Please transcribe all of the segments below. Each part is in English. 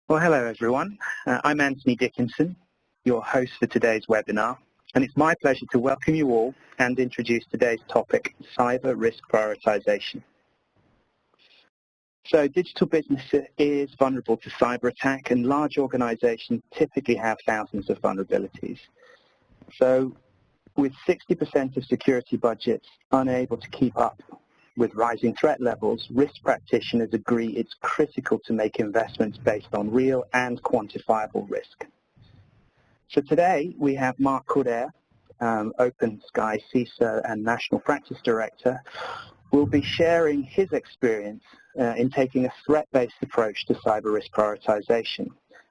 Well, hello everyone. I'm Anthony Dickinson, your host for today's webinar, and it's my pleasure to welcome you all and introduce today's topic, cyber risk prioritization. So digital business is vulnerable to cyber attack, and large organizations typically have thousands of vulnerabilities. So with 60% of security budgets unable to keep up with rising threat levels, risk practitioners agree it's critical to make investments based on real and quantifiable risk. So today we have Mark Cordair, OpenSky CISO and National Practice Director, will be sharing his experience in taking a threat-based approach to cyber risk prioritization.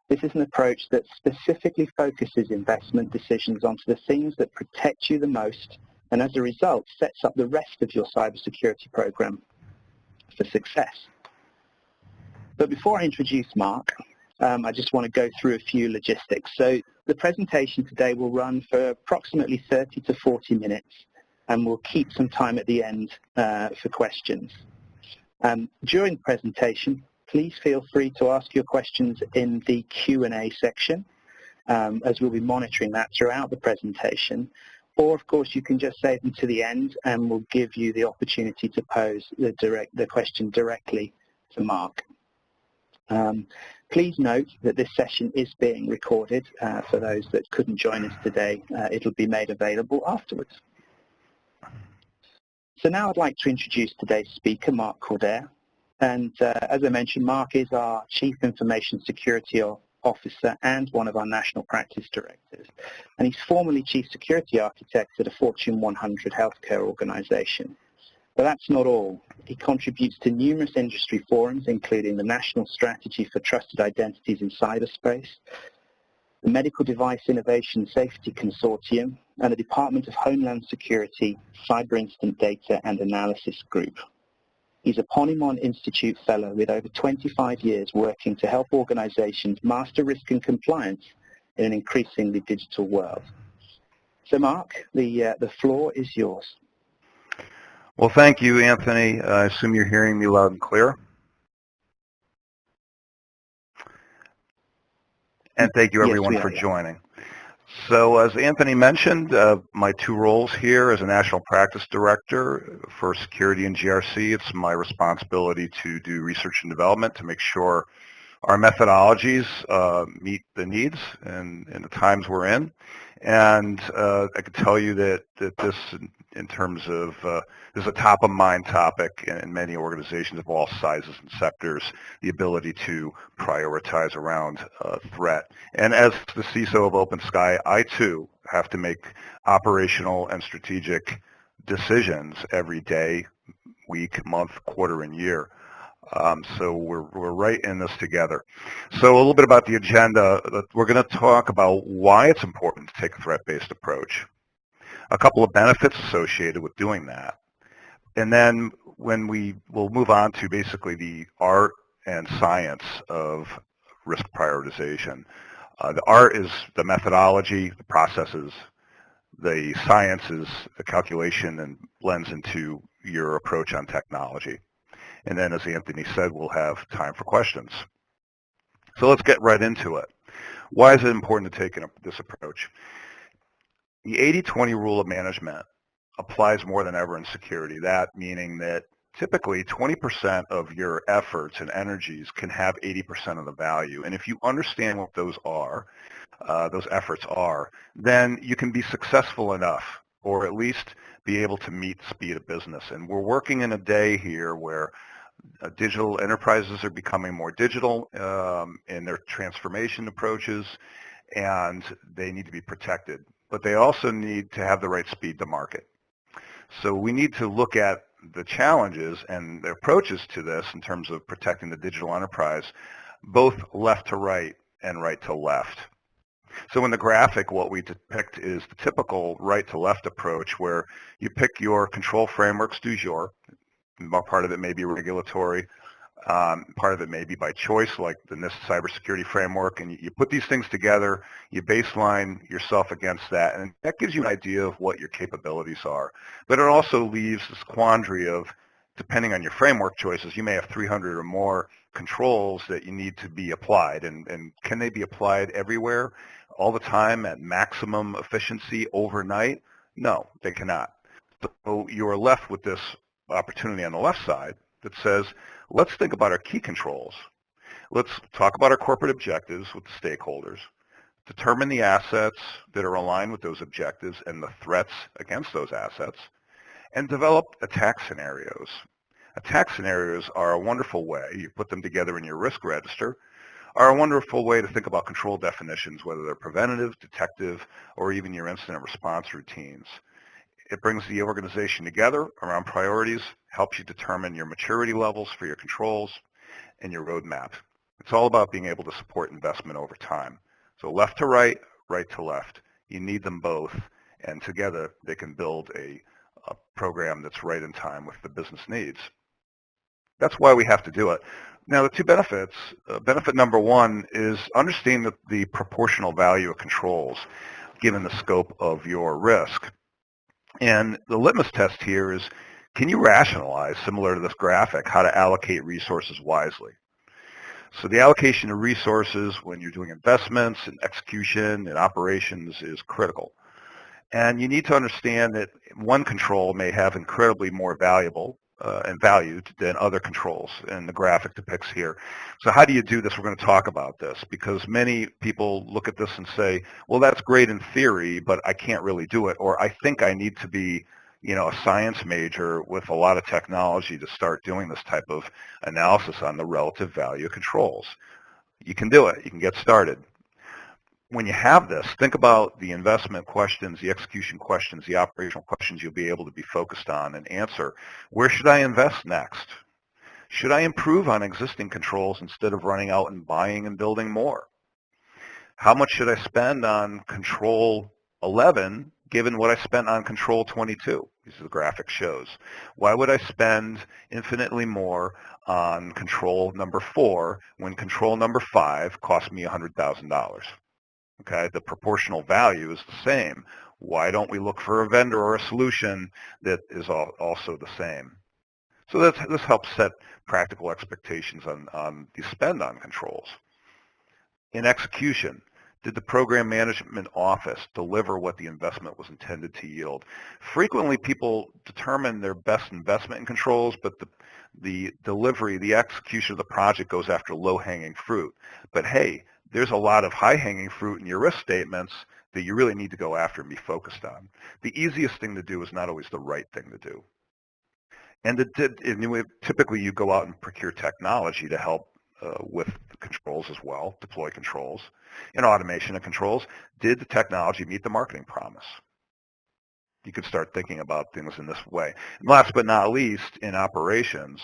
This is an approach that specifically focuses investment decisions onto the things that protect you the most, and as a result sets up the rest of your cybersecurity program for success. But before I introduce Mark, I just want to go through a few logistics. So the presentation today will run for approximately 30 to 40 minutes, and we'll keep some time at the end for questions. During the presentation, please feel free to ask your questions in the Q&A section, as we'll be monitoring that throughout the presentation. Or, of course, you can just save them to the end, and we'll give you the opportunity to pose the question directly to Mark. Please note that this session is being recorded. For those that couldn't join us today, it'll be made available afterwards. So now I'd like to introduce today's speaker, Mark Cordair. And as I mentioned, Mark is our Chief Information Security Officer and one of our National Practice Directors. And he's formerly Chief Security Architect at a Fortune 100 healthcare organization. But that's not all. He contributes to numerous industry forums, including the National Strategy for Trusted Identities in Cyberspace, the Medical Device Innovation Safety Consortium, and the Department of Homeland Security Cyber Incident Data and Analysis Group. He's a Ponemon Institute Fellow with over 25 years working to help organizations master risk and compliance in an increasingly digital world. So Mark, the floor is yours. Well, thank you, Anthony. I assume you're hearing me loud and clear. And thank you, everyone, for joining. So as Anthony mentioned, my two roles here as a National Practice Director for Security and GRC, it's my responsibility to do research and development to make sure our methodologies meet the needs and the times we're in. And I can tell you that this, in terms of, is a top-of-mind topic in many organizations of all sizes and sectors, the ability to prioritize around threat. And as the CISO of OpenSky, I too have to make operational and strategic decisions every day, week, month, quarter, and year. So we're right in this together. So a little bit about the agenda. We're going to talk about why it's important to take a threat-based approach, a couple of benefits associated with doing that, and then we'll move on to basically the art and science of risk prioritization. The art is the methodology, the processes. The science is the calculation and blends into your approach on technology. And then, as Anthony said, we'll have time for questions. So let's get right into it. Why is it important to take this approach? The 80-20 rule of management applies more than ever in security, that meaning that typically 20% of your efforts and energies can have 80% of the value. And if you understand what those efforts are, then you can be successful enough, or at least be able to meet the speed of business. And we're working in a day here where digital enterprises are becoming more digital in their transformation approaches, and they need to be protected. But they also need to have the right speed to market. So we need to look at the challenges and the approaches to this in terms of protecting the digital enterprise, both left to right and right to left. So in the graphic, what we depict is the typical right to left approach, where you pick your control frameworks du jour. Part of it may be regulatory, part of it may be by choice, like the NIST cybersecurity framework, and you put these things together, you baseline yourself against that, and that gives you an idea of what your capabilities are. But it also leaves this quandary of, depending on your framework choices, you may have 300 or more controls that you need to be applied. And can they be applied everywhere, all the time, at maximum efficiency overnight? No, they cannot. So you're left with this opportunity on the left side that says, let's think about our key controls. Let's talk about our corporate objectives with the stakeholders, determine the assets that are aligned with those objectives and the threats against those assets, and develop attack scenarios. Attack scenarios are a wonderful way, you put them together in your risk register, are a wonderful way to think about control definitions, whether they're preventative, detective, or even your incident response routines. It brings the organization together around priorities, helps you determine your maturity levels for your controls and your roadmap. It's all about being able to support investment over time. So left to right, right to left. You need them both, and together they can build a program that's right in time with the business needs. That's why we have to do it. Now, the two benefits. Benefit number one is understanding the proportional value of controls given the scope of your risk. And the litmus test here is, can you rationalize, similar to this graphic, how to allocate resources wisely? So the allocation of resources when you're doing investments and execution and operations is critical. And you need to understand that one control may have incredibly more valuable and valued than other controls, and the graphic depicts here. So how do you do this? We're going to talk about this, because many people look at this and say, well, that's great in theory, but I can't really do it, or I think I need to be a science major with a lot of technology to start doing this type of analysis on the relative value of controls. You can do it. You can get started. When you have this, think about the investment questions, the execution questions, the operational questions you'll be able to be focused on and answer. Where should I invest next? Should I improve on existing controls instead of running out and buying and building more? How much should I spend on control 11 given what I spent on control 22? These are the graphic shows. Why would I spend infinitely more on control number 4 when control number 5 cost me $100,000? Okay, the proportional value is the same. Why don't we look for a vendor or a solution that is also the same? So this helps set practical expectations on the spend on controls. In execution, did the program management office deliver what the investment was intended to yield? Frequently, people determine their best investment in controls, but the delivery, the execution of the project goes after low-hanging fruit. But hey, there's a lot of high-hanging fruit in your risk statements that you really need to go after and be focused on. The easiest thing to do is not always the right thing to do. And typically you go out and procure technology to help with controls as well, deploy controls, and automation of controls. Did the technology meet the marketing promise? You could start thinking about things in this way. And last but not least, in operations,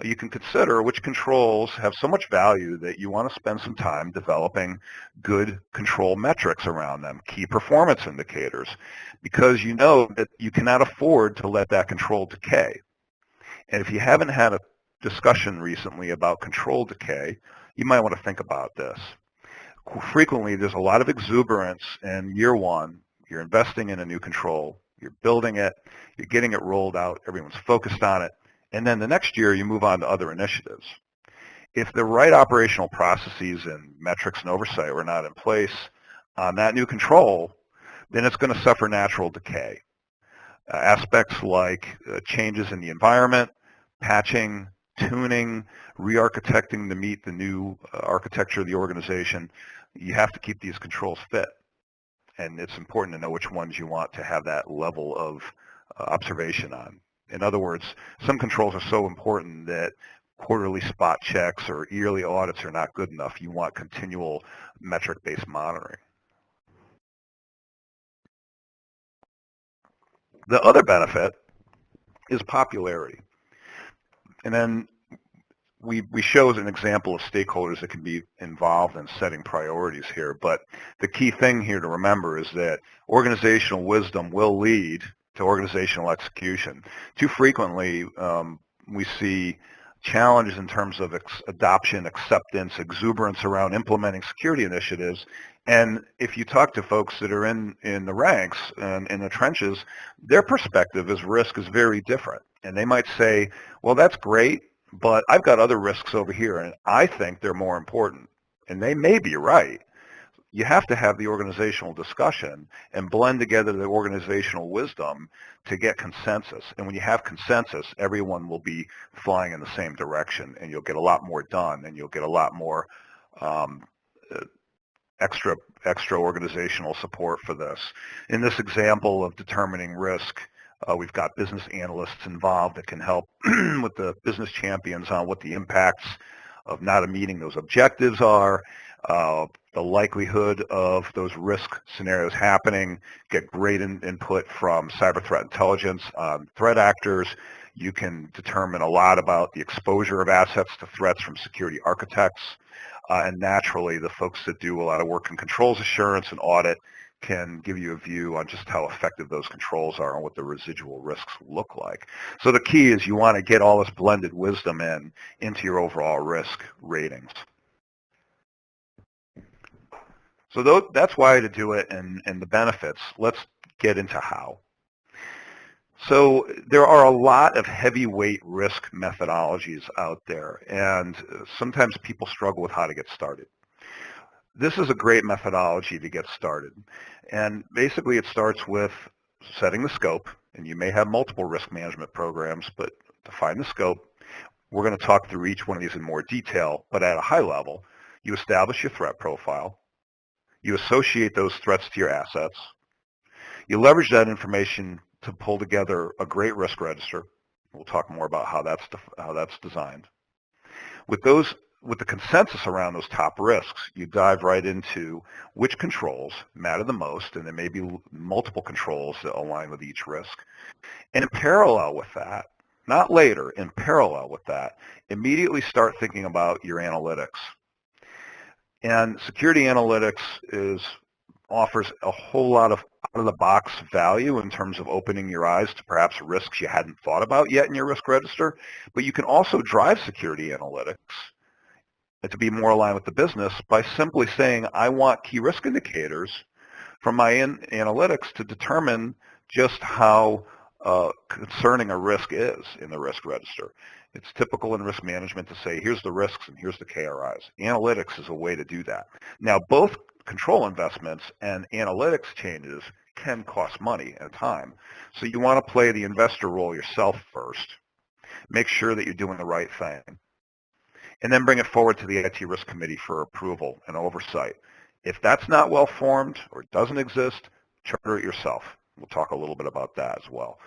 you can consider which controls have so much value that you want to spend some time developing good control metrics around them, key performance indicators, because you know that you cannot afford to let that control decay. And if you haven't had a discussion recently about control decay, you might want to think about this. Frequently, there's a lot of exuberance in year one. You're investing in a new control. You're building it. You're getting it rolled out. Everyone's focused on it. And then the next year, you move on to other initiatives. If the right operational processes and metrics and oversight were not in place on that new control, then it's going to suffer natural decay. Aspects like changes in the environment, patching, tuning, re-architecting to meet the new architecture of the organization, you have to keep these controls fit. And it's important to know which ones you want to have that level of observation on. In other words, some controls are so important that quarterly spot checks or yearly audits are not good enough. You want continual metric-based monitoring. The other benefit is popularity. And then we show as an example of stakeholders that can be involved in setting priorities here. But the key thing here to remember is that organizational wisdom will lead to organizational execution. Too frequently, we see challenges in terms of adoption, acceptance, exuberance around implementing security initiatives. And if you talk to folks that are in the ranks and in the trenches, their perspective as risk is very different. And they might say, well, that's great, but I've got other risks over here, and I think they're more important. And they may be right. You have to have the organizational discussion and blend together the organizational wisdom to get consensus. And when you have consensus, everyone will be flying in the same direction, and you'll get a lot more done, and you'll get a lot more extra organizational support for this. In this example of determining risk, we've got business analysts involved that can help with the business champions on what the impacts of not meeting those objectives are, the likelihood of those risk scenarios happening, get great input from cyber threat intelligence on threat actors. You can determine a lot about the exposure of assets to threats from security architects. And naturally, the folks that do a lot of work in controls assurance and audit can give you a view on just how effective those controls are and what the residual risks look like. So the key is you want to get all this blended wisdom into your overall risk ratings. So that's why to do it and the benefits. Let's get into how. So there are a lot of heavyweight risk methodologies out there, and sometimes people struggle with how to get started. This is a great methodology to get started. And basically it starts with setting the scope, and you may have multiple risk management programs, but define the scope. We're going to talk through each one of these in more detail, but at a high level, you establish your threat profile. You associate those threats to your assets. You leverage that information to pull together a great risk register. We'll talk more about how that's designed. With the consensus around those top risks, you dive right into which controls matter the most, and there may be multiple controls that align with each risk. And in parallel with that, not later, in parallel with that, immediately start thinking about your analytics. And security analytics offers a whole lot of out-of-the-box value in terms of opening your eyes to perhaps risks you hadn't thought about yet in your risk register. But you can also drive security analytics to be more aligned with the business by simply saying, I want key risk indicators from my analytics to determine just how concerning a risk is in the risk register. It's typical in risk management to say, here's the risks and here's the KRIs. Analytics is a way to do that. Now, both control investments and analytics changes can cost money and time. So you want to play the investor role yourself first. Make sure that you're doing the right thing. And then bring it forward to the IT risk committee for approval and oversight. If that's not well formed or doesn't exist, charter it yourself. We'll talk a little bit about that as well.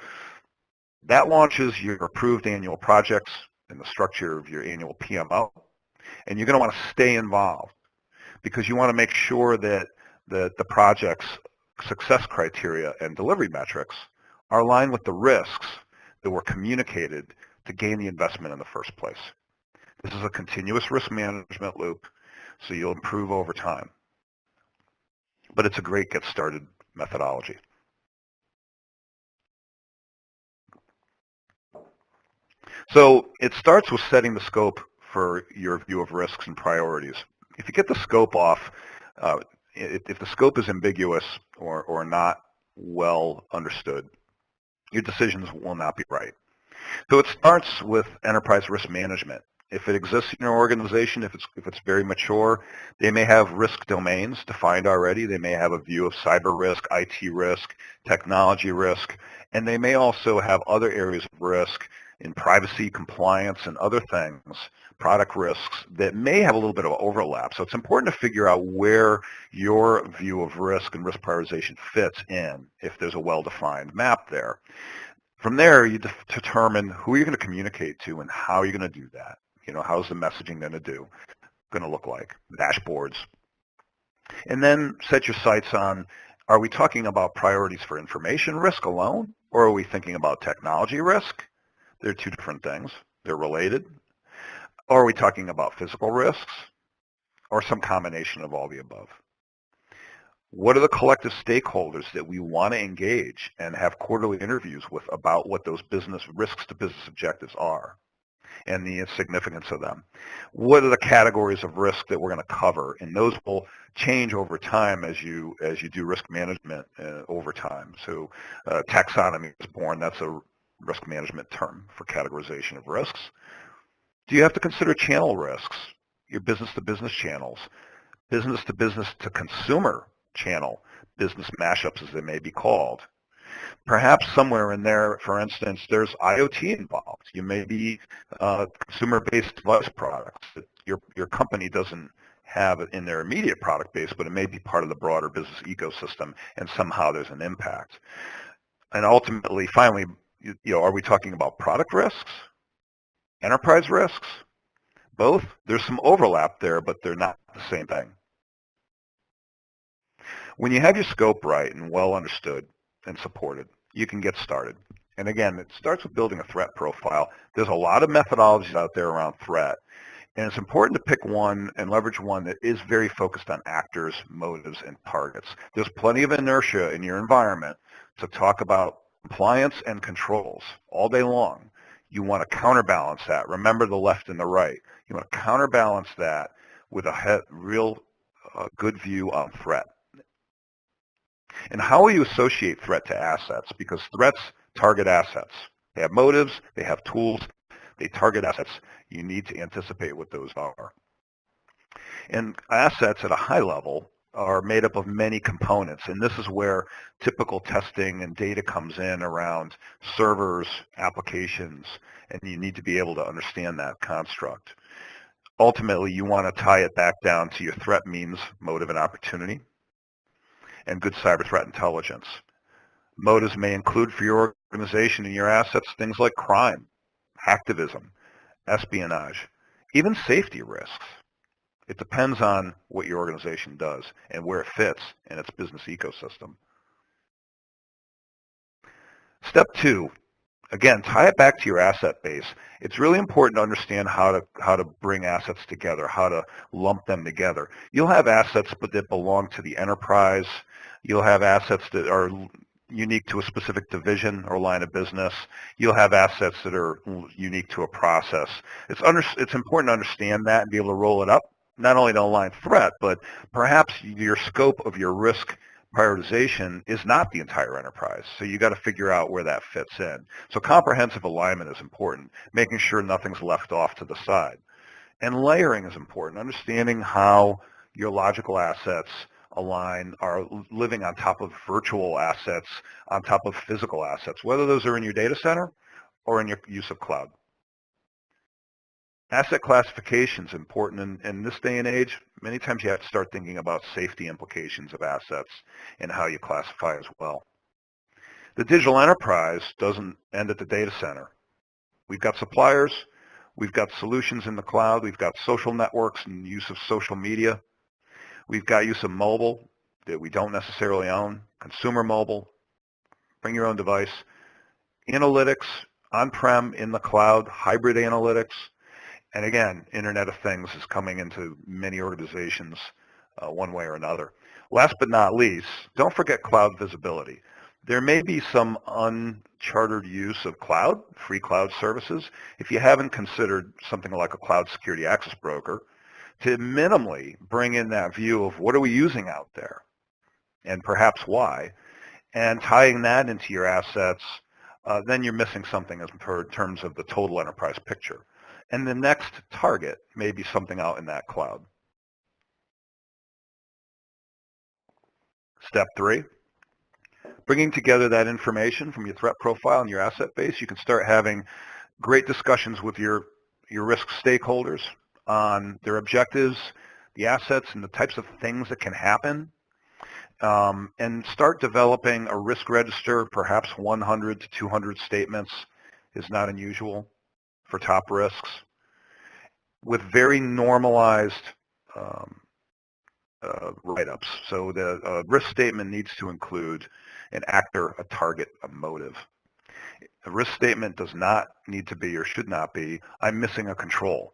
That launches your approved annual projects and the structure of your annual PMO. And you're going to want to stay involved because you want to make sure that the project's success criteria and delivery metrics are aligned with the risks that were communicated to gain the investment in the first place. This is a continuous risk management loop, so you'll improve over time. But it's a great get started methodology. So it starts with setting the scope for your view of risks and priorities. If you get the scope off, if the scope is ambiguous or not well understood, your decisions will not be right. So it starts with enterprise risk management. If it exists in your organization, if it's very mature, they may have risk domains defined already. They may have a view of cyber risk, IT risk, technology risk, and they may also have other areas of risk in privacy, compliance, and other things, product risks, that may have a little bit of overlap. So it's important to figure out where your view of risk and risk prioritization fits in if there's a well-defined map there. From there, you determine who you're going to communicate to and how you're going to do that. You know, how's the messaging going to look like, dashboards. And then set your sights on, are we talking about priorities for information risk alone, or are we thinking about technology risk? They're two different things. They're related. Or are we talking about physical risks, or some combination of all the above? What are the collective stakeholders that we want to engage and have quarterly interviews with about what those business risks to business objectives are? and the significance of them. What are the categories of risk that we're going to cover? And those will change over time as you do risk management over time. So taxonomy is born. That's a risk management term for categorization of risks. Do you have to consider channel risks, your business-to-business channels, business-to-business-to-consumer channel, business mashups as they may be called? Perhaps somewhere in there, for instance, there's IoT involved. You may be consumer-based device products that your company doesn't have in their immediate product base, but it may be part of the broader business ecosystem, and somehow there's an impact. And ultimately, finally, are we talking about product risks, enterprise risks? Both? There's some overlap there, but they're not the same thing. When you have your scope right and well understood and supported, you can get started. And again, it starts with building a threat profile. There's a lot of methodologies out there around threat, and it's important to pick one and leverage one that is very focused on actors, motives, and targets. There's plenty of inertia in your environment to talk about compliance and controls all day long. You want to counterbalance that. Remember the left and the right. You want to counterbalance that with a real good view on threat. And how will you associate threat to assets? Because threats target assets. They have motives, they have tools, they target assets. You need to anticipate what those are. And assets at a high level are made up of many components, and this is where typical testing and data comes in around servers, applications, and you need to be able to understand that construct. Ultimately, you want to tie it back down to your threat means, motive, and opportunity, and good cyber threat intelligence. Motives may include for your organization and your assets things like crime, hacktivism, espionage, even safety risks. It depends on what your organization does and where it fits in its business ecosystem. Step 2, again, tie it back to your asset base. It's really important to understand how to bring assets together, how to lump them together. You'll have assets that belong to the enterprise. You'll have assets that are unique to a specific division or line of business. You'll have assets that are unique to a process. It's important to understand that and be able to roll it up, not only to align threat, but perhaps your scope of your risk prioritization is not the entire enterprise. So you got to figure out where that fits in. So comprehensive alignment is important, making sure nothing's left off to the side. And layering is important, understanding how your logical assets align, are living on top of virtual assets, on top of physical assets, whether those are in your data center or in your use of cloud. Asset classification is important in this day and age. Many times you have to start thinking about safety implications of assets and how you classify as well. The digital enterprise doesn't end at the data center. We've got suppliers, we've got solutions in the cloud, we've got social networks and use of social media. We've got use of mobile that we don't necessarily own, consumer mobile, bring your own device, analytics, on-prem, in the cloud, hybrid analytics, and again, Internet of Things is coming into many organizations one way or another. Last but not least, don't forget cloud visibility. There may be some unchartered use of cloud, free cloud services. If you haven't considered something like a cloud security access broker, to minimally bring in that view of what are we using out there and perhaps why, and tying that into your assets, then you're missing something in terms of the total enterprise picture. And the next target may be something out in that cloud. Step 3, bringing together that information from your threat profile and your asset base. You can start having great discussions with your risk stakeholders on their objectives, the assets, and the types of things that can happen, and start developing a risk register. Perhaps 100 to 200 statements is not unusual for top risks, with very normalized write-ups. So the risk statement needs to include an actor, a target, a motive. A risk statement does not need to be or should not be, I'm missing a control.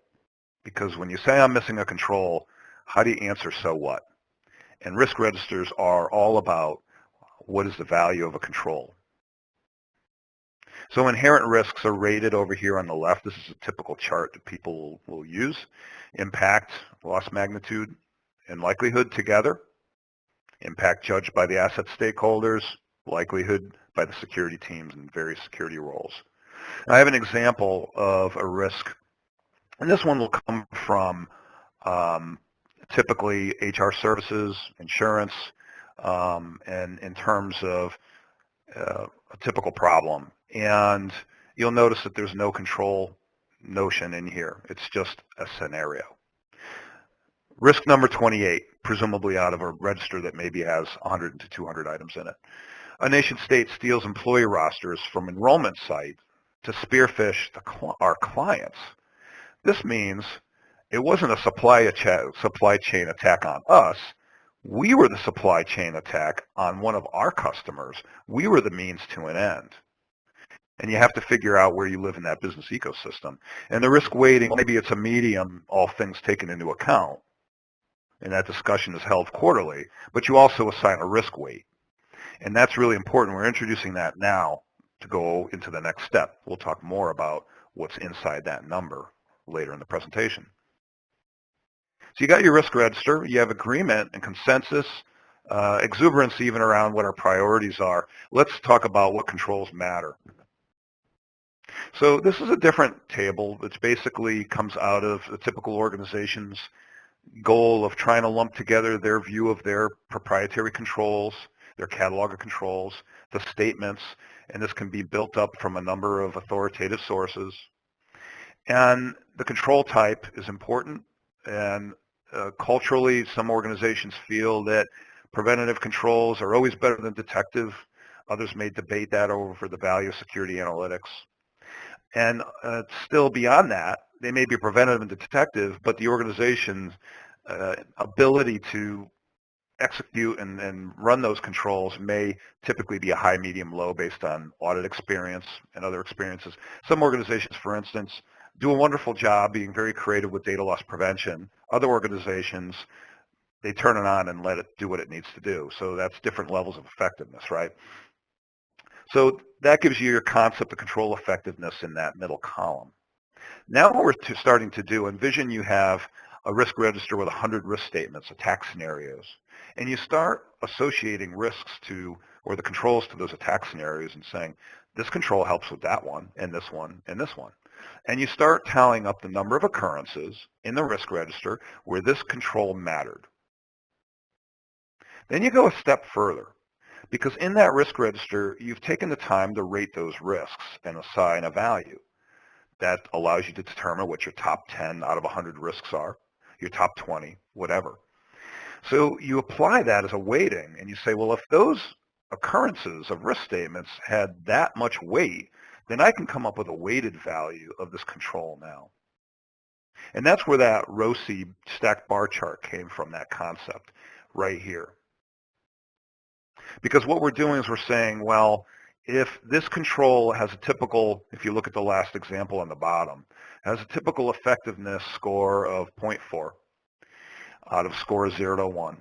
Because when you say I'm missing a control, how do you answer so what? And risk registers are all about what is the value of a control. So inherent risks are rated over here on the left. This is a typical chart that people will use. Impact, loss magnitude, and likelihood together. Impact judged by the asset stakeholders, likelihood by the security teams and various security roles. I have an example of a risk, and this one will come from typically HR services, insurance, and in terms of a typical problem. And you'll notice that there's no control notion in here. It's just a scenario. Risk number 28, presumably out of a register that maybe has 100 to 200 items in it. A nation state steals employee rosters from enrollment site to spearfish our clients. This means it wasn't a supply chain attack on us. We were the supply chain attack on one of our customers. We were the means to an end. And you have to figure out where you live in that business ecosystem. And the risk weighting, maybe it's a medium, all things taken into account. And that discussion is held quarterly. But you also assign a risk weight. And that's really important. We're introducing that now to go into the next step. We'll talk more about what's inside that number later in the presentation. So you got your risk register, you have agreement and consensus, exuberance even around what our priorities are. Let's talk about what controls matter. So this is a different table that basically comes out of a typical organization's goal of trying to lump together their view of their proprietary controls, their catalog of controls, the statements, and this can be built up from a number of authoritative sources. And the control type is important, and culturally some organizations feel that preventative controls are always better than detective. Others may debate that over the value of security analytics. And still beyond that, they may be preventative and detective, but the organization's ability to execute and run those controls may typically be a high, medium, low based on audit experience and other experiences. Some organizations, for instance, do a wonderful job being very creative with data loss prevention. Other organizations, they turn it on and let it do what it needs to do. So that's different levels of effectiveness, right? So that gives you your concept of control effectiveness in that middle column. Now what we're starting to do, envision you have a risk register with 100 risk statements, attack scenarios, and you start associating risks to, or the controls to those attack scenarios and saying, this control helps with that one, and this one, and this one. And you start tallying up the number of occurrences in the risk register where this control mattered. Then you go a step further, because in that risk register, you've taken the time to rate those risks and assign a value. That allows you to determine what your top 10 out of 100 risks are, your top 20, whatever. So you apply that as a weighting, and you say, well, if those occurrences of risk statements had that much weight, then I can come up with a weighted value of this control now. And that's where that ROSI stacked bar chart came from, that concept right here. Because what we're doing is we're saying, well, if this control has a typical, if you look at the last example on the bottom, has a typical effectiveness score of 0.4 out of score of 0 to 1,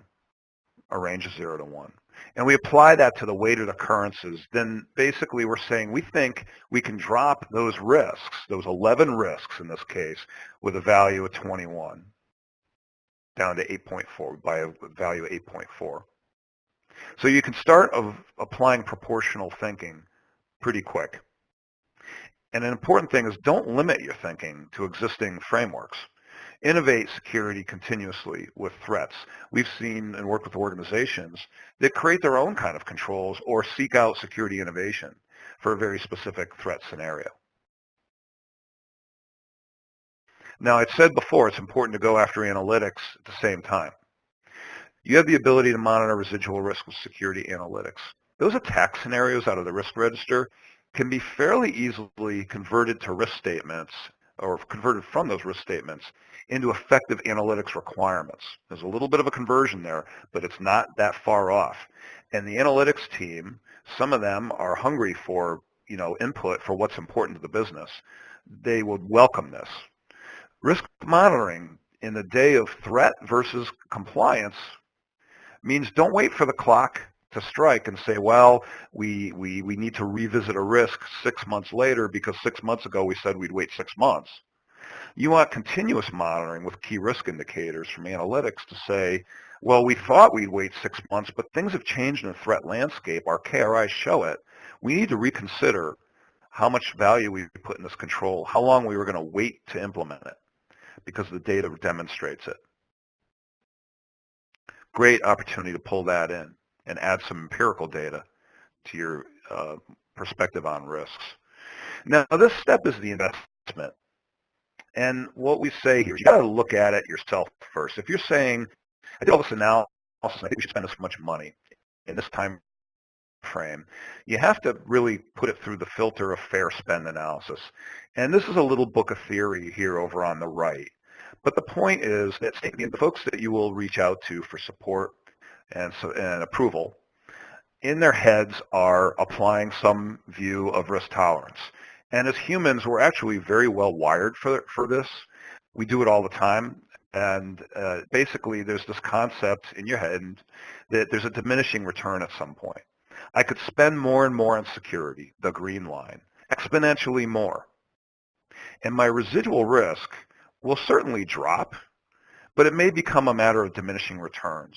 a range of 0 to 1. And we apply that to the weighted occurrences, then basically we're saying we think we can drop those risks, those 11 risks in this case, with a value of 21 down to 8.4, by a value of 8.4. So you can start applying proportional thinking pretty quick. And an important thing is don't limit your thinking to existing frameworks. Innovate security continuously with threats. We've seen and worked with organizations that create their own kind of controls or seek out security innovation for a very specific threat scenario. Now, I've said before, it's important to go after analytics at the same time. You have the ability to monitor residual risk with security analytics. Those attack scenarios out of the risk register can be fairly easily converted to risk statements, or converted from those risk statements into effective analytics requirements. There's a little bit of a conversion there, but it's not that far off. And the analytics team, some of them are hungry for input for what's important to the business. They would welcome this. Risk monitoring in the day of threat versus compliance means don't wait for the clock to strike and say, well, we need to revisit a risk 6 months later because 6 months ago we said we'd wait 6 months. You want continuous monitoring with key risk indicators from analytics to say, well, we thought we'd wait 6 months, but things have changed in the threat landscape. Our KRIs show it. We need to reconsider how much value we put in this control, how long we were going to wait to implement it, because the data demonstrates it. Great opportunity to pull that in and add some empirical data to your perspective on risks. Now, this step is the investment. And what we say here is you got to look at it yourself first. If you're saying, I did all this analysis, I think we should spend this much money in this time frame, you have to really put it through the filter of fair spend analysis. And this is a little book of theory here over on the right. But the point is that the folks that you will reach out to for support and approval, in their heads are applying some view of risk tolerance. And as humans, we're actually very well wired for this. We do it all the time. And basically, there's this concept in your head that there's a diminishing return at some point. I could spend more and more on security, the green line, exponentially more. And my residual risk will certainly drop, but it may become a matter of diminishing returns.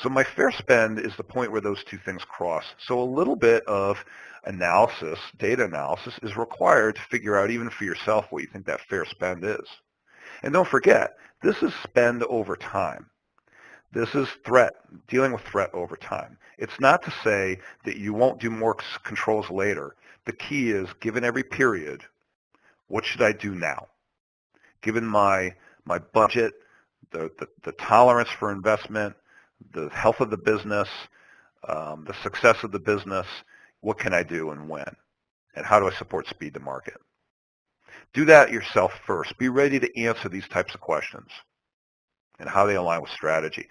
So my fair spend is the point where those two things cross. So a little bit of analysis, data analysis, is required to figure out, even for yourself, what you think that fair spend is. And don't forget, this is spend over time. This is dealing with threat over time. It's not to say that you won't do more controls later. The key is, given every period, what should I do now? Given my budget, the tolerance for investment, the health of the business, the success of the business, what can I do and when? And how do I support speed to market? Do that yourself first. Be ready to answer these types of questions and how they align with strategy.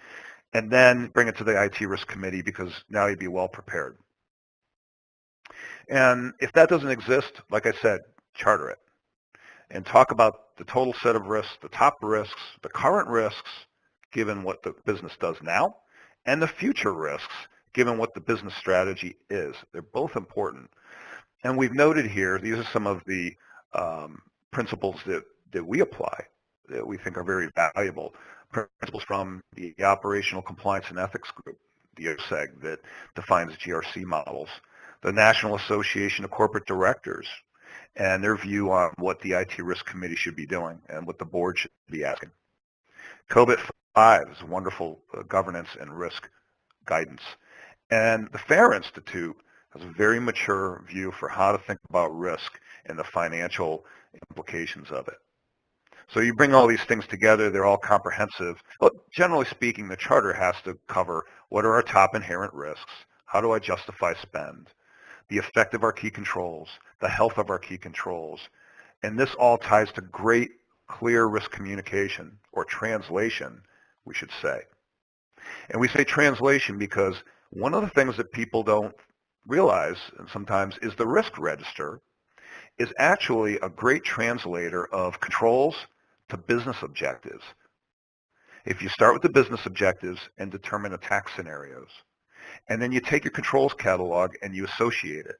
And then bring it to the IT risk committee, because now you'd be well prepared. And if that doesn't exist, like I said, charter it. And talk about the total set of risks, the top risks, the current risks, given what the business does now, and the future risks, given what the business strategy is. They're both important. And we've noted here, these are some of the principles that we apply that we think are very valuable. Principles from the Operational Compliance and Ethics Group, the OSEG, that defines GRC models, the National Association of Corporate Directors, and their view on what the IT Risk Committee should be doing and what the board should be asking. COBIT 5 is wonderful governance and risk guidance. And the FAIR Institute has a very mature view for how to think about risk and the financial implications of it. So you bring all these things together, they're all comprehensive. But generally speaking, the charter has to cover what are our top inherent risks, how do I justify spend, the effect of our key controls, the health of our key controls. And this all ties to great, clear risk communication, or translation, we should say. And we say translation because one of the things that people don't realize, and sometimes, is the risk register is actually a great translator of controls to business objectives. If you start with the business objectives and determine attack scenarios, and then you take your controls catalog and you associate it,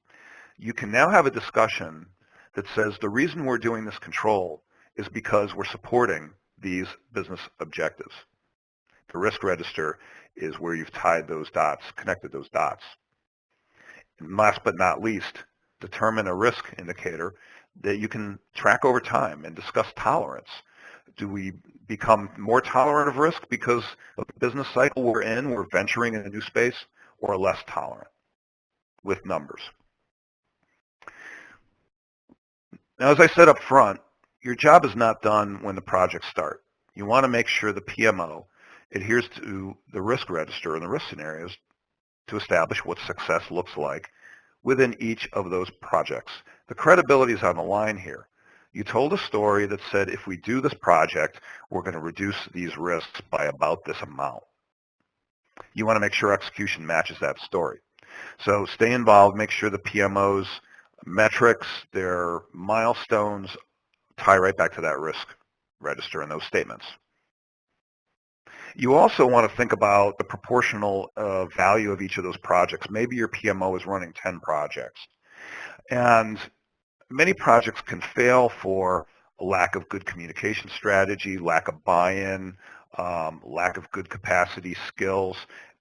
you can now have a discussion that says the reason we're doing this control is because we're supporting these business objectives. The risk register is where you've tied those dots, connected those dots. And last but not least, determine a risk indicator that you can track over time and discuss tolerance. Do we become more tolerant of risk because of the business cycle we're venturing in a new space, or less tolerant with numbers? Now, as I said up front, your job is not done when the projects start. You want to make sure the PMO adheres to the risk register and the risk scenarios to establish what success looks like within each of those projects. The credibility is on the line here. You told a story that said, if we do this project, we're going to reduce these risks by about this amount. You want to make sure execution matches that story. So stay involved, make sure the PMO's metrics, their milestones, tie right back to that risk register and those statements. You also want to think about the proportional value of each of those projects. Maybe your PMO is running 10 projects. And many projects can fail for a lack of good communication strategy, lack of buy-in, lack of good capacity skills.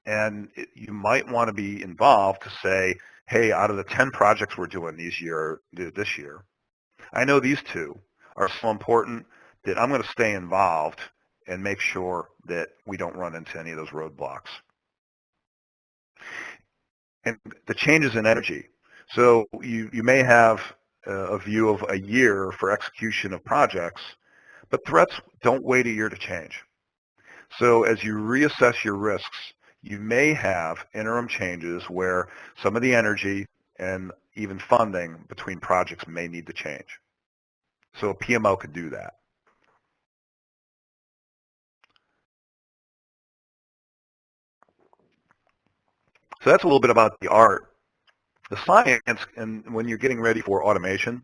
And you might want to be involved to say, hey, out of the 10 projects we're doing this year, I know these two are so important that I'm going to stay involved and make sure that we don't run into any of those roadblocks. And the changes in energy. So you may have a view of a year for execution of projects, but threats don't wait a year to change. So as you reassess your risks, you may have interim changes where some of the energy and even funding between projects may need to change. So a PMO could do that. So that's a little bit about the art. The science, and when you're getting ready for automation,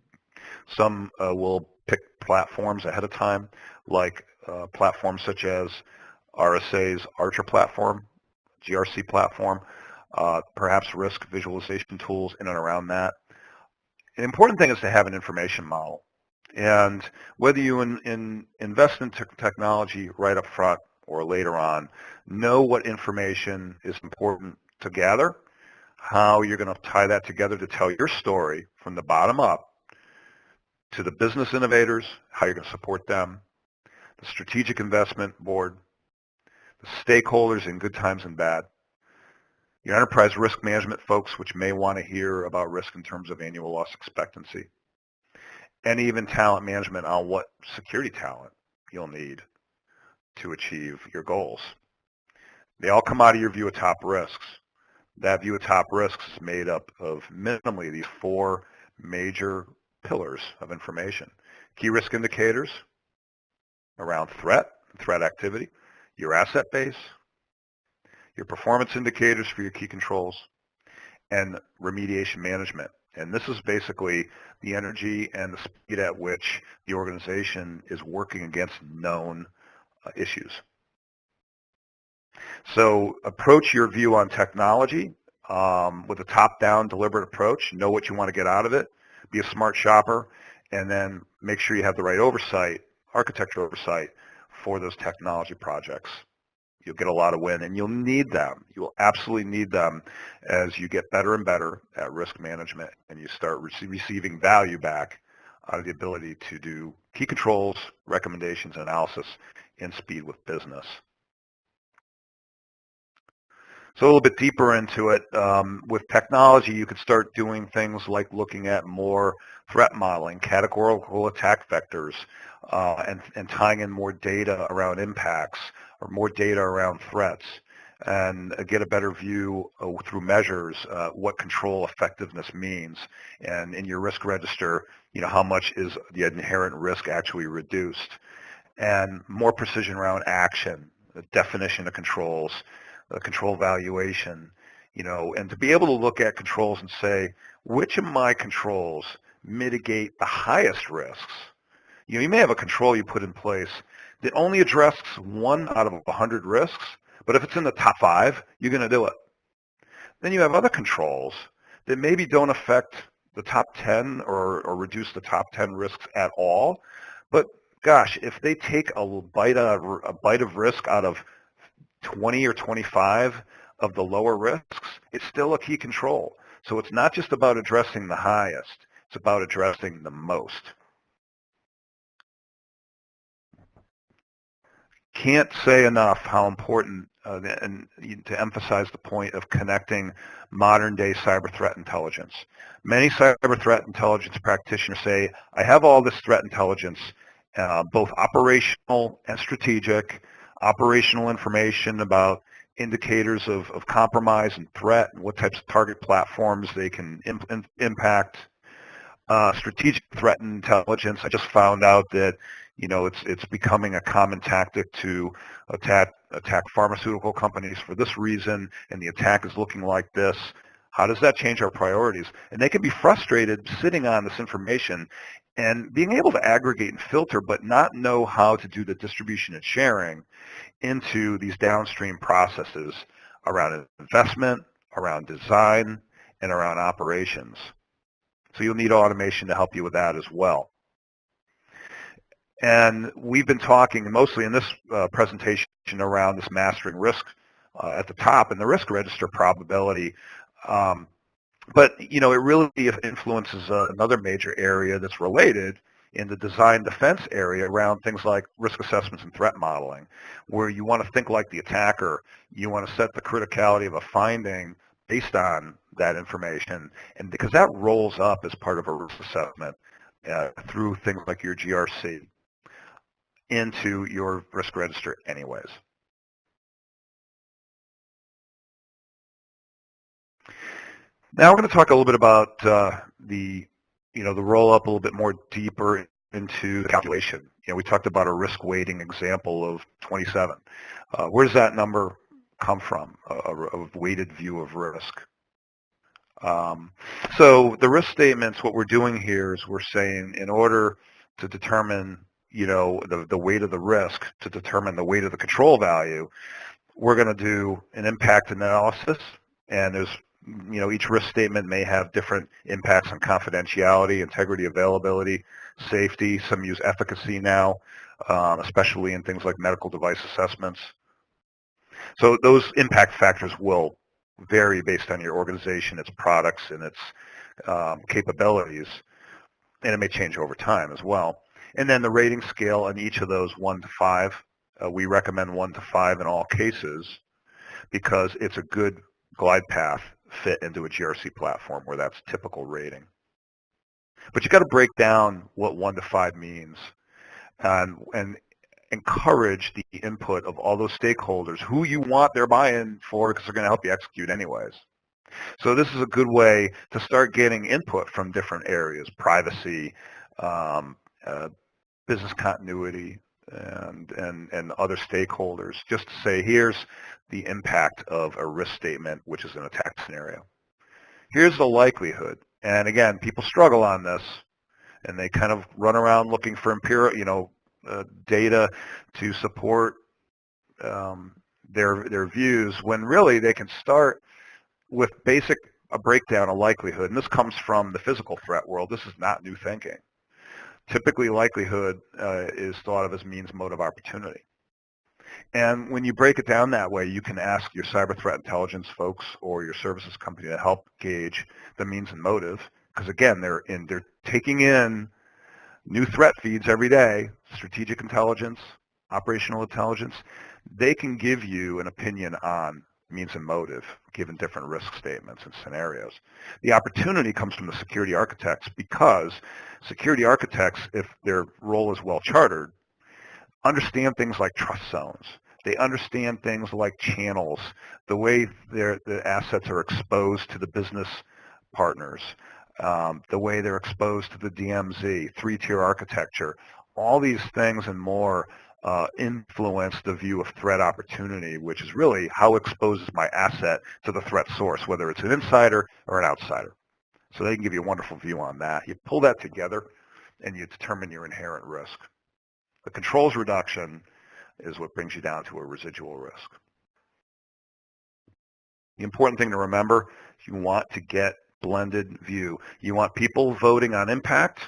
some will pick platforms ahead of time, like platforms such as RSA's Archer platform, GRC platform, perhaps risk visualization tools in and around that. An important thing is to have an information model. And whether you invest in technology right up front or later on, know what information is important to gather, how you're going to tie that together to tell your story from the bottom up to the business innovators, how you're going to support them, the strategic investment board, the stakeholders in good times and bad, your enterprise risk management folks, which may want to hear about risk in terms of annual loss expectancy, and even talent management on what security talent you'll need to achieve your goals. They all come out of your view of top risks. That view of top risks is made up of minimally these 4 major pillars of information. Key risk indicators around threat activity, your asset base, your performance indicators for your key controls, and remediation management. And this is basically the energy and the speed at which the organization is working against known issues. So approach your view on technology with a top-down deliberate approach. Know what you want to get out of it. Be a smart shopper, and then make sure you have the right oversight, architecture oversight, for those technology projects. You'll get a lot of win, and you'll need them. You will absolutely need them as you get better and better at risk management, and you start receiving value back out of the ability to do key controls, recommendations, and analysis in speed with business. So a little bit deeper into it, with technology, you could start doing things like looking at more threat modeling, categorical attack vectors, and tying in more data around impacts or more data around threats, and get a better view through measures what control effectiveness means. And in your risk register, how much is the inherent risk actually reduced, and more precision around action, the definition of controls, control valuation, and to be able to look at controls and say, which of my controls mitigate the highest risks? You may have a control you put in place that only addresses 1 out of 100 risks, but if it's in the top 5, you're going to do it. Then you have other controls that maybe don't affect the top 10 or reduce the top 10 risks at all, but gosh, if they take a bite of risk out of 20 or 25 of the lower risks, it's still a key control. So it's not just about addressing the highest, it's about addressing the most. Can't say enough how important, and to emphasize the point of connecting modern day cyber threat intelligence. Many cyber threat intelligence practitioners say, I have all this threat intelligence, both operational and strategic, operational information about indicators of compromise and threat and what types of target platforms they can impact. Strategic threat intelligence, I just found out that it's becoming a common tactic to attack pharmaceutical companies for this reason, and the attack is looking like this. How does that change our priorities? And they can be frustrated sitting on this information And being able to aggregate and filter, but not know how to do the distribution and sharing into these downstream processes around investment, around design, and around operations. So you'll need automation to help you with that as well. And we've been talking mostly in this presentation around this mastering risk at the top and the risk register probability. But, it really influences another major area that's related in the design defense area around things like risk assessments and threat modeling, where you want to think like the attacker. You want to set the criticality of a finding based on that information, and because that rolls up as part of a risk assessment through things like your GRC into your risk register anyways. Now we're going to talk a little bit about the roll-up a little bit more deeper into the calculation. We talked about a risk weighting example of 27. Where does that number come from, a weighted view of risk? So the risk statements, what we're doing here is we're saying in order to determine the weight of the risk, to determine the weight of the control value, we're going to do an impact analysis, and there's each risk statement may have different impacts on confidentiality, integrity, availability, safety. Some use efficacy now, especially in things like medical device assessments. So those impact factors will vary based on your organization, its products, and its capabilities, and it may change over time as well. And then the rating scale on each of those 1 to 5, we recommend 1 to 5 in all cases because it's a good glide path fit into a GRC platform where that's typical rating. But you got to break down what 1 to 5 means and encourage the input of all those stakeholders who you want their buy-in for because they're going to help you execute anyways. So this is a good way to start getting input from different areas: privacy, business continuity, and other stakeholders, just to say, here's the impact of a risk statement, which is an attack scenario. Here's the likelihood. And again, people struggle on this, and they kind of run around looking for empirical, data to support their views, when really they can start with a breakdown of likelihood. And this comes from the physical threat world. This is not new thinking. Typically, likelihood is thought of as means, motive, opportunity. And when you break it down that way, you can ask your cyber threat intelligence folks or your services company to help gauge the means and motive, because again, they're taking in new threat feeds every day, strategic intelligence, operational intelligence. They can give you an opinion on means and motive, given different risk statements and scenarios. The opportunity comes from the security architects, because security architects, if their role is well chartered, understand things like trust zones. They understand things like channels, the way the assets are exposed to the business partners, the way they're exposed to the DMZ, 3-tier architecture. All these things and more influence the view of threat opportunity, which is really how exposed is my asset to the threat source, whether it's an insider or an outsider. So they can give you a wonderful view on that. You pull that together and you determine your inherent risk. The controls reduction is what brings you down to a residual risk. The important thing to remember, you want to get blended view. You want people voting on impact,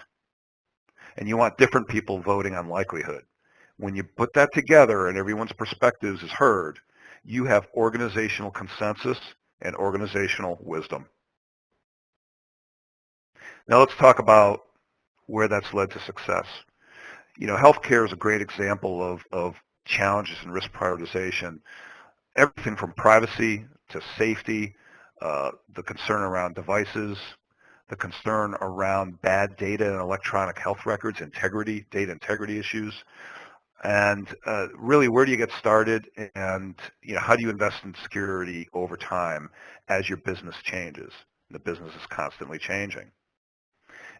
and you want different people voting on likelihood. When you put that together and everyone's perspectives is heard, you have organizational consensus and organizational wisdom. Now let's talk about where that's led to success. Healthcare is a great example of challenges in risk prioritization. Everything from privacy to safety, the concern around devices, the concern around bad data and electronic health records, data integrity issues, and really, where do you get started, and how do you invest in security over time as your business changes? The business is constantly changing.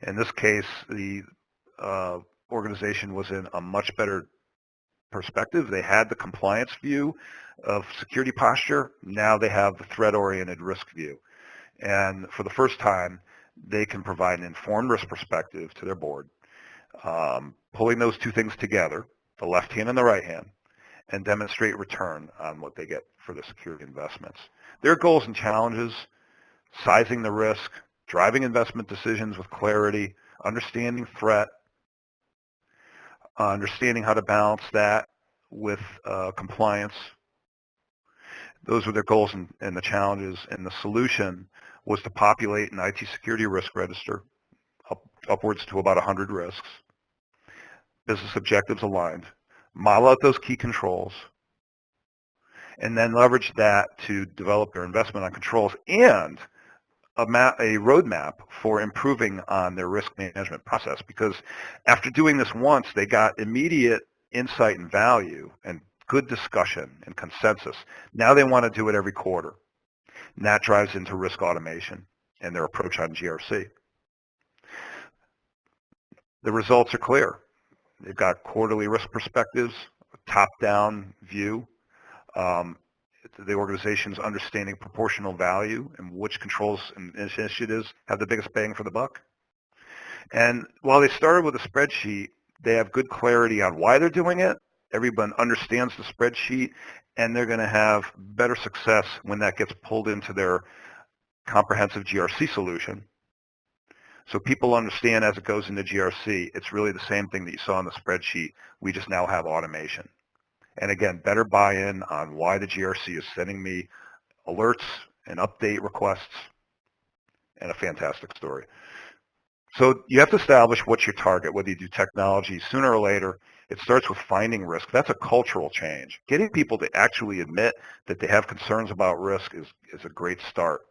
In this case, the organization was in a much better perspective. They had the compliance view of security posture. Now they have the threat-oriented risk view. And for the first time, they can provide an informed risk perspective to their board. pulling those two things together, the left hand and the right hand, and demonstrate return on what they get for the security investments. Their goals and challenges: sizing the risk, driving investment decisions with clarity, understanding threat, understanding how to balance that with compliance. Those were their goals and the challenges, and the solution was to populate an IT security risk register, upwards to about 100 risks, business objectives aligned, model out those key controls, and then leverage that to develop their investment on controls and a roadmap for improving on their risk management process. Because after doing this once, they got immediate insight and value and good discussion and consensus. Now they want to do it every quarter. And that drives into risk automation and their approach on GRC. The results are clear. They've got quarterly risk perspectives, a top-down view. The organization's understanding proportional value and which controls and initiatives have the biggest bang for the buck. And while they started with a spreadsheet, they have good clarity on why they're doing it. Everyone understands the spreadsheet, and they're going to have better success when that gets pulled into their comprehensive GRC solution. So people understand as it goes into GRC, it's really the same thing that you saw in the spreadsheet. We just now have automation. And again, better buy-in on why the GRC is sending me alerts and update requests, and a fantastic story. So you have to establish what's your target, whether you do technology. Sooner or later, it starts with finding risk. That's a cultural change. Getting people to actually admit that they have concerns about risk is a great start.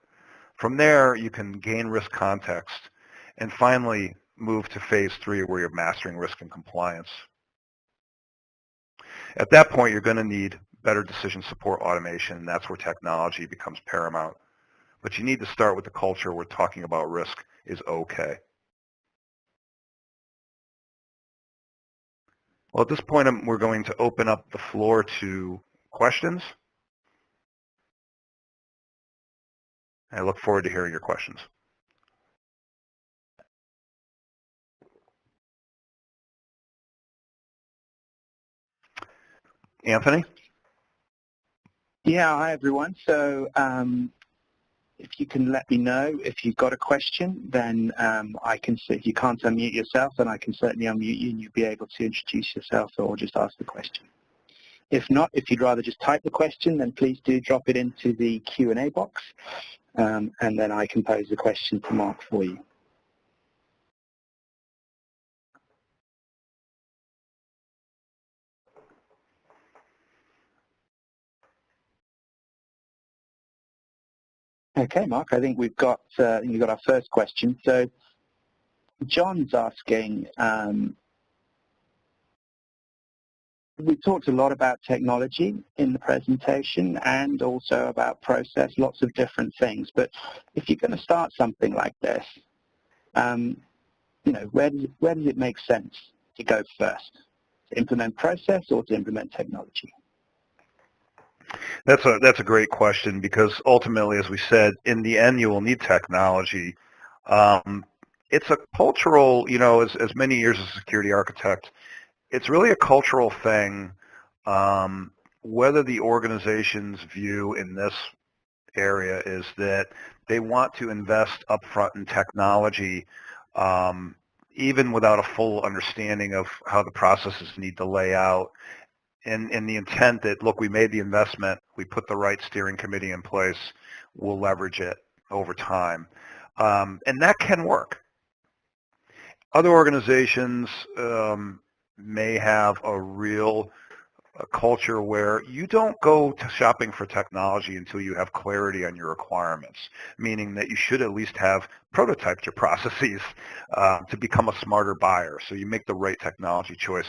From there, you can gain risk context and finally move to phase 3, where you're mastering risk and compliance. At that point, you're going to need better decision support automation, and that's where technology becomes paramount. But you need to start with the culture where talking about risk is okay. Well, at this point, we're going to open up the floor to questions. I look forward to hearing your questions. Anthony? Yeah, hi everyone. So if you can let me know if you've got a question, then I can see. If you can't unmute yourself, then I can certainly unmute you and you'll be able to introduce yourself or just ask the question. If not, if you'd rather just type the question, then please do drop it into the Q&A box, and then I can pose the question to Mark for you. Okay, Mark, I think we've got our first question. So John's asking, we talked a lot about technology in the presentation and also about process, lots of different things. But if you're going to start something like this, where does it make sense to go first? To implement process or to implement technology? That's a great question, because ultimately, as we said, in the end, you will need technology. It's a cultural, as many years as a security architect, it's really a cultural thing, whether the organization's view in this area is that they want to invest upfront in technology, even without a full understanding of how the processes need to lay out, and the intent that, look, we made the investment, we put the right steering committee in place, we'll leverage it over time. And that can work. Other organizations may have a culture where you don't go to shopping for technology until you have clarity on your requirements, meaning that you should at least have prototyped your processes to become a smarter buyer, so you make the right technology choice.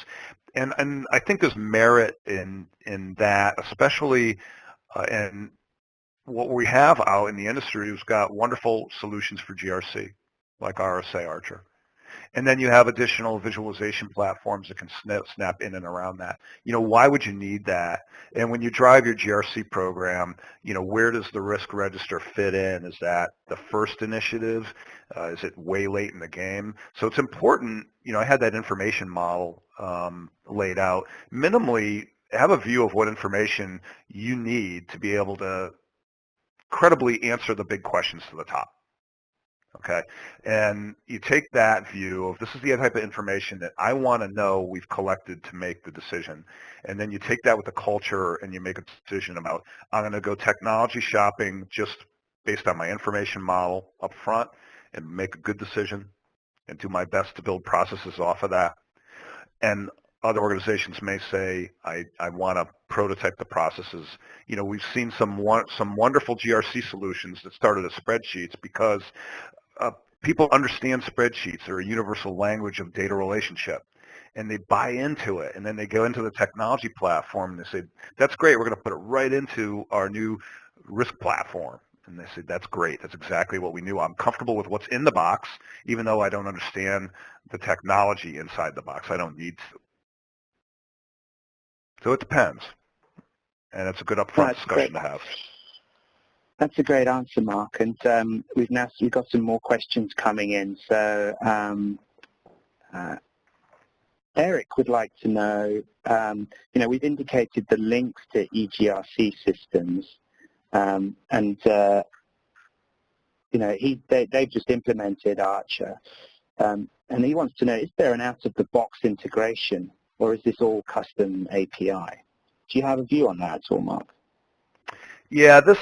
And I think there's merit in that, especially in what we have out in the industry, who's got wonderful solutions for GRC, like RSA Archer. And then you have additional visualization platforms that can snap in and around that. Why would you need that? And when you drive your GRC program, where does the risk register fit in? Is that the first initiative? Is it way late in the game? So it's important, I had that information model laid out. Minimally, have a view of what information you need to be able to credibly answer the big questions to the top. Okay, and you take that view of this is the type of information that I want to know we've collected to make the decision, and then you take that with the culture and you make a decision about I'm going to go technology shopping just based on my information model up front and make a good decision and do my best to build processes off of that. And other organizations may say, I want to prototype the processes. We've seen some wonderful GRC solutions that started as spreadsheets because people understand spreadsheets. They're a universal language of data relationship, and they buy into it. And then they go into the technology platform and they say, that's great. We're going to put it right into our new risk platform. And they say, that's great. That's exactly what we knew. I'm comfortable with what's in the box, even though I don't understand the technology inside the box. I don't need to. So it depends. And it's a good upfront discussion to have. That's a great answer, Mark. And we've got some more questions coming in. So Eric would like to know, we've indicated the links to eGRC systems, they've just implemented Archer, and he wants to know, is there an out-of-the-box integration, or is this all custom API? Do you have a view on that at all, Mark? Yeah, this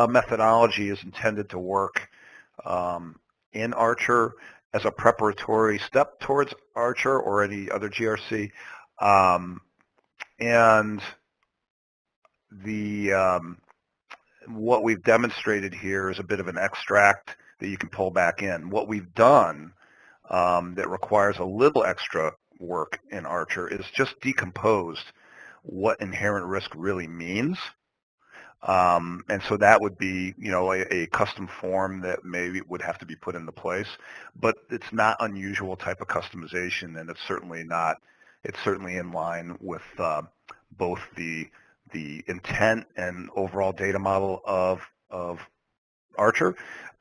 methodology is intended to work in Archer as a preparatory step towards Archer or any other GRC. And what we've demonstrated here is a bit of an extract that you can pull back in. What we've done that requires a little extra work in Archer is just decomposed what inherent risk really means. And so that would be, a custom form that maybe would have to be put into place, but it's not unusual type of customization, and it's certainly in line with both the intent and overall data model of Archer,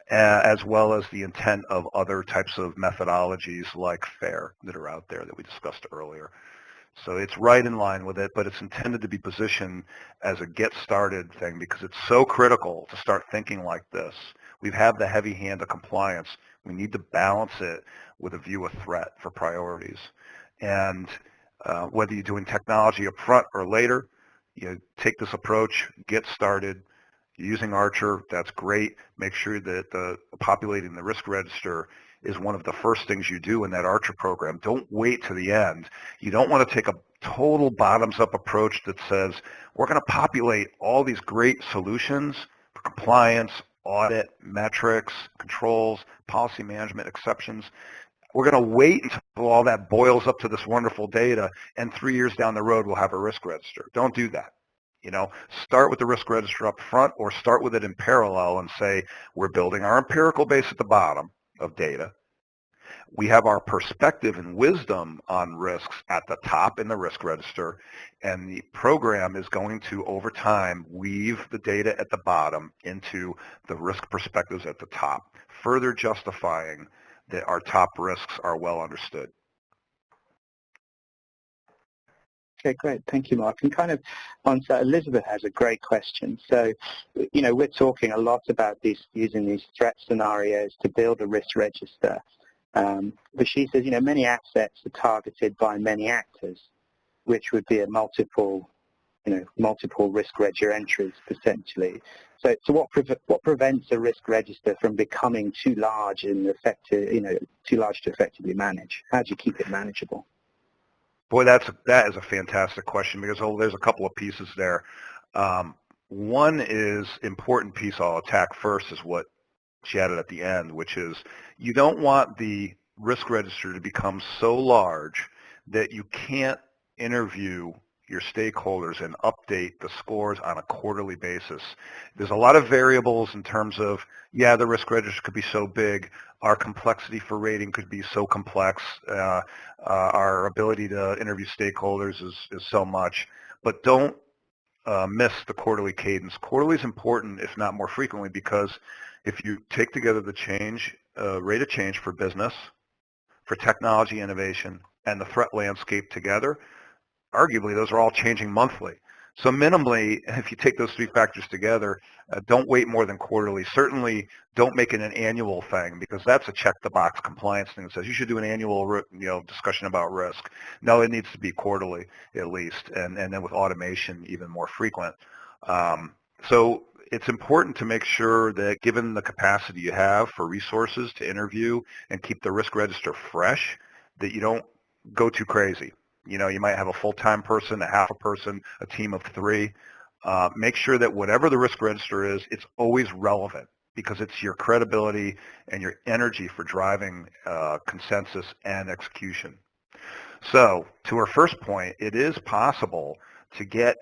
as well as the intent of other types of methodologies like FAIR that are out there that we discussed earlier. So it's right in line with it, but it's intended to be positioned as a get-started thing because it's so critical to start thinking like this. We have the heavy hand of compliance. We need to balance it with a view of threat for priorities. And whether you're doing technology up front or later, take this approach, get started. You're using Archer, that's great. Make sure that populating the risk register is one of the first things you do in that Archer program. Don't wait to the end. You don't want to take a total bottoms-up approach that says, we're going to populate all these great solutions for compliance, audit, metrics, controls, policy management, exceptions. We're going to wait until all that boils up to this wonderful data, and 3 years down the road, we'll have a risk register. Don't do that. Start with the risk register up front or start with it in parallel and say, we're building our empirical base at the bottom of data. We have our perspective and wisdom on risks at the top in the risk register, and the program is going to, over time, weave the data at the bottom into the risk perspectives at the top, further justifying that our top risks are well understood. Okay, great. Thank you, Mark. And kind of so Elizabeth has a great question. So, we're talking a lot about using these threat scenarios to build a risk register. But she says, many assets are targeted by many actors, which would be a multiple risk register entries potentially. So what prevents a risk register from becoming too large to effectively manage? How do you keep it manageable? Boy, that is a fantastic question because there's a couple of pieces there. One is important piece I'll attack first is what she added at the end, which is you don't want the risk register to become so large that you can't interview your stakeholders and update the scores on a quarterly basis. There's a lot of variables in terms of, yeah, the risk register could be so big, our complexity for rating could be so complex, our ability to interview stakeholders is so much, but don't miss the quarterly cadence. Quarterly is important, if not more frequently, because if you take together the change, rate of change for business, for technology innovation, and the threat landscape together, arguably those are all changing monthly. So minimally, if you take those three factors together, don't wait more than quarterly. Certainly don't make it an annual thing, because that's a check-the-box compliance thing that says you should do an annual discussion about risk. No, it needs to be quarterly at least, and then with automation even more frequent. So it's important to make sure that given the capacity you have for resources to interview and keep the risk register fresh, that you don't go too crazy. You might have a full-time person, a half a person, a team of 3. Make sure that whatever the risk register is, it's always relevant, because it's your credibility and your energy for driving consensus and execution. So to our first point, it is possible to get,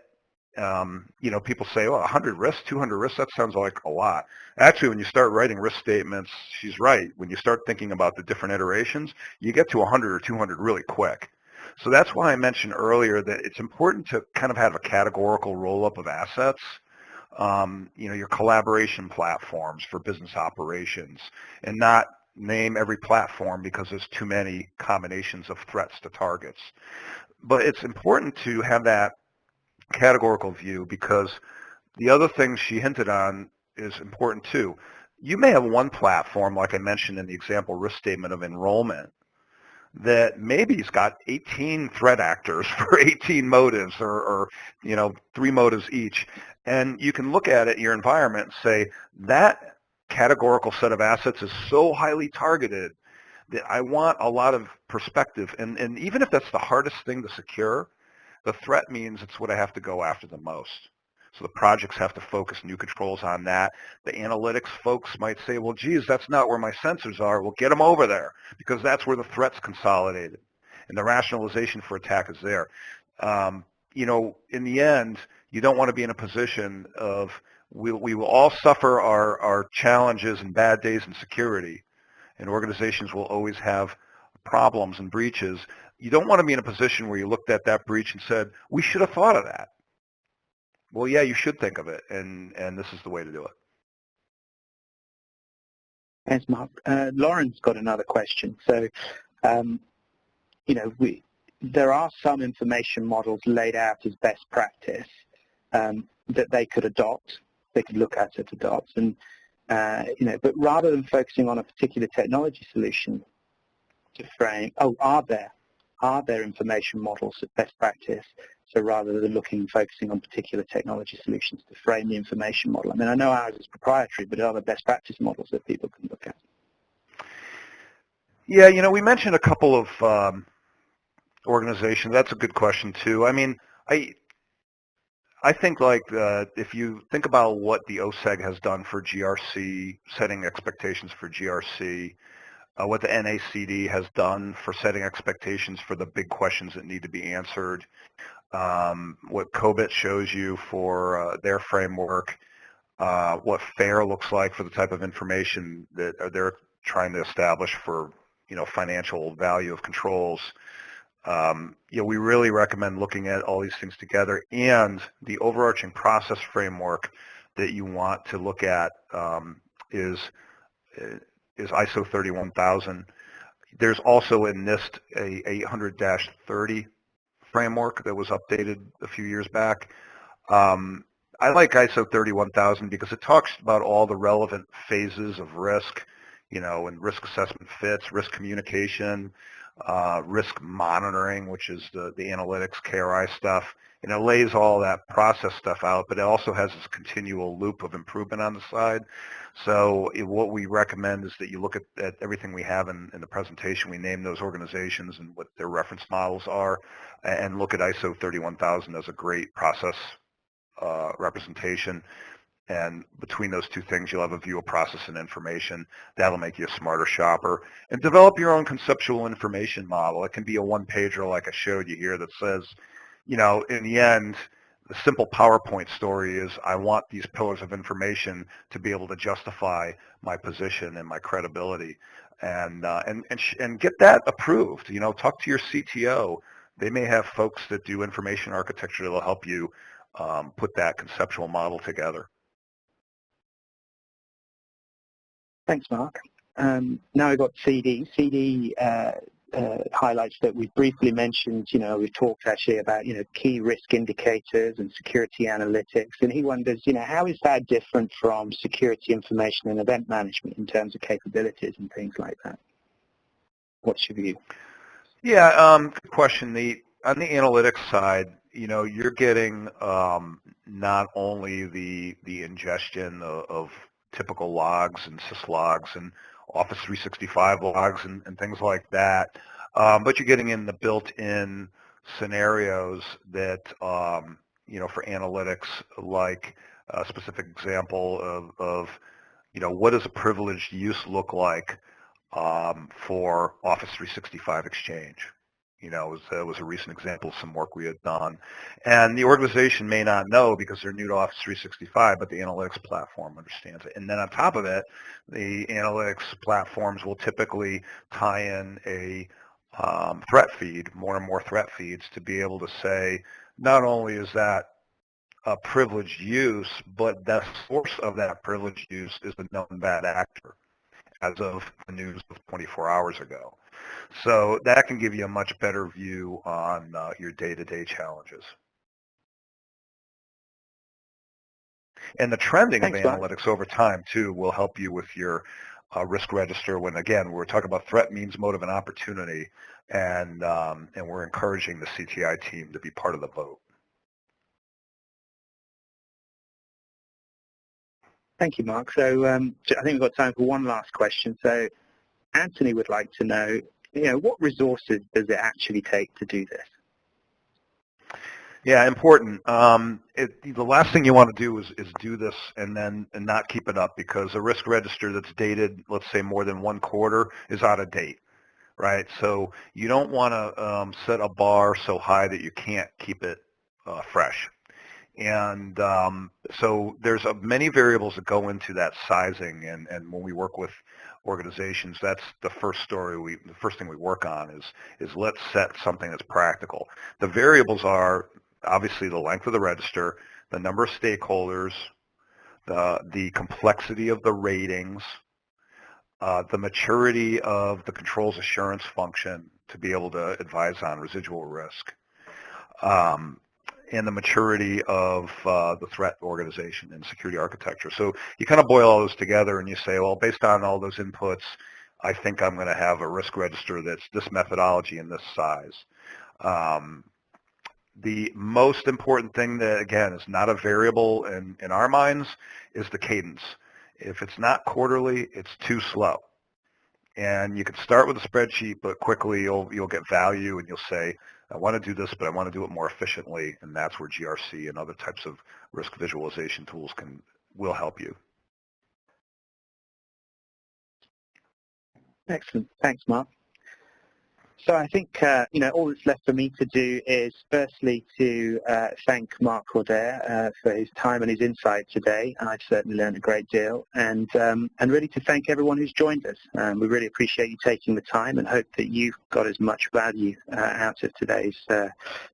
people say, well, 100 risks, 200 risks, that sounds like a lot. Actually, when you start writing risk statements, she's right. When you start thinking about the different iterations, you get to 100 or 200 really quick. So that's why I mentioned earlier that it's important to kind of have a categorical roll-up of assets, your collaboration platforms for business operations, and not name every platform because there's too many combinations of threats to targets. But it's important to have that categorical view, because the other thing she hinted on is important too. You may have one platform, like I mentioned in the example risk statement of enrollment, that maybe it's got 18 threat actors for 18 motives or 3 motives each. And you can look at it in your environment and say, that categorical set of assets is so highly targeted that I want a lot of perspective. And even if that's the hardest thing to secure, the threat means it's what I have to go after the most. So the projects have to focus new controls on that. The analytics folks might say, well, geez, that's not where my sensors are. Well, get them over there, because that's where the threat's consolidated. And the rationalization for attack is there. In the end, you don't want to be in a position of, we will all suffer our challenges and bad days in security, and organizations will always have problems and breaches. You don't want to be in a position where you looked at that breach and said, we should have thought of that. Well, yeah, you should think of it, and this is the way to do it. Thanks, Mark. Lauren's got another question. So, there are some information models laid out as best practice that they could adopt, they could look at it, adopt, and but rather than focusing on a particular technology solution to frame, are there information models at best practice? So rather than focusing on particular technology solutions to frame the information model. I mean, I know ours is proprietary, but are there best practice models that people can look at? Yeah, we mentioned a couple of organizations. That's a good question too. I mean, I think if you think about what the OSEG has done for GRC, setting expectations for GRC, what the NACD has done for setting expectations for the big questions that need to be answered, what COBIT shows you for their framework, what FAIR looks like for the type of information that they're trying to establish for financial value of controls. We really recommend looking at all these things together, and the overarching process framework that you want to look at is ISO 31000. There's also in NIST a 800-30 framework that was updated a few years back. I like ISO 31000 because it talks about all the relevant phases of risk, and risk assessment fits, risk communication, risk monitoring, which is the analytics, KRI stuff, and it lays all that process stuff out, but it also has this continual loop of improvement on the side. So what we recommend is that you look at everything we have in the presentation. We name those organizations and what their reference models are, and look at ISO 31000 as a great process representation. And between those two things, you'll have a view of process and information. That'll make you a smarter shopper. And develop your own conceptual information model. It can be a one-pager like I showed you here that says, you know, in the end, the simple PowerPoint story is I want these pillars of information to be able to justify my position and my credibility, and get that approved. You know, talk to your CTO. They may have folks that do information architecture that will help you put that conceptual model together. Thanks, Mark. Now we've got CD. CD highlights that we've briefly mentioned. You know, we've talked actually about, you know, key risk indicators and security analytics, and he wonders, you know, how is that different from security information and event management in terms of capabilities and things like that? What's your view? Yeah, good question. On the analytics side, you know, you're getting not only the ingestion of typical logs and syslogs and Office 365 logs and things like that, but you're getting in the built-in scenarios that, you know, for analytics, like a specific example of you know, what does a privileged use look like for Office 365 Exchange? You know, it was a recent example of some work we had done. And the organization may not know because they're new to Office 365, but the analytics platform understands it. And then on top of it, the analytics platforms will typically tie in a threat feed, more and more threat feeds, to be able to say, not only is that a privileged use, but the source of that privileged use is a known bad actor as of the news of 24 hours ago. So that can give you a much better view on your day-to-day challenges. And the trending of analytics over time, too, will help you with your risk register when, again, we're talking about threat, means, motive, and opportunity, and we're encouraging the CTI team to be part of the vote. Thank you, Mark. So I think we've got time for one last question. So Anthony would like to know, you know, what resources does it actually take to do this? Yeah, important. The last thing you want to do is do this and not keep it up, because a risk register that's dated, let's say, more than 1 quarter is out of date, right? So you don't want to set a bar so high that you can't keep it fresh. And so there's many variables that go into that sizing, and when we work with organizations, that's the first thing we work on is let's set something that's practical. The variables are obviously the length of the register, the number of stakeholders, the complexity of the ratings, the maturity of the controls assurance function to be able to advise on residual risk, and the maturity of the threat organization and security architecture. So you kind of boil all those together and you say, well, based on all those inputs, I think I'm going to have a risk register that's this methodology and this size. The most important thing that, again, is not a variable in our minds is the cadence. If it's not quarterly, it's too slow. And you can start with a spreadsheet, but quickly you'll get value and you'll say, I want to do this, but I want to do it more efficiently, and that's where GRC and other types of risk visualization tools will help you. Excellent. Thanks, Mark. So I think, you know, all that's left for me to do is firstly to thank Mark Cordair for his time and his insight today. I've certainly learned a great deal, and really to thank everyone who's joined us. We really appreciate you taking the time and hope that you've got as much value out of today's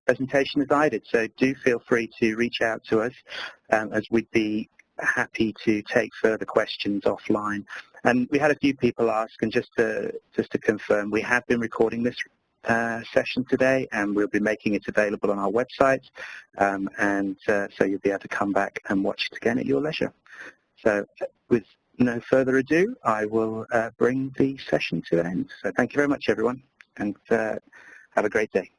presentation as I did. So do feel free to reach out to us, as we'd be happy to take further questions offline. And we had a few people ask, and just to confirm, we have been recording this session today, and we'll be making it available on our website, so you'll be able to come back and watch it again at your leisure. So with no further ado, I will bring the session to an end. So thank you very much, everyone, and have a great day.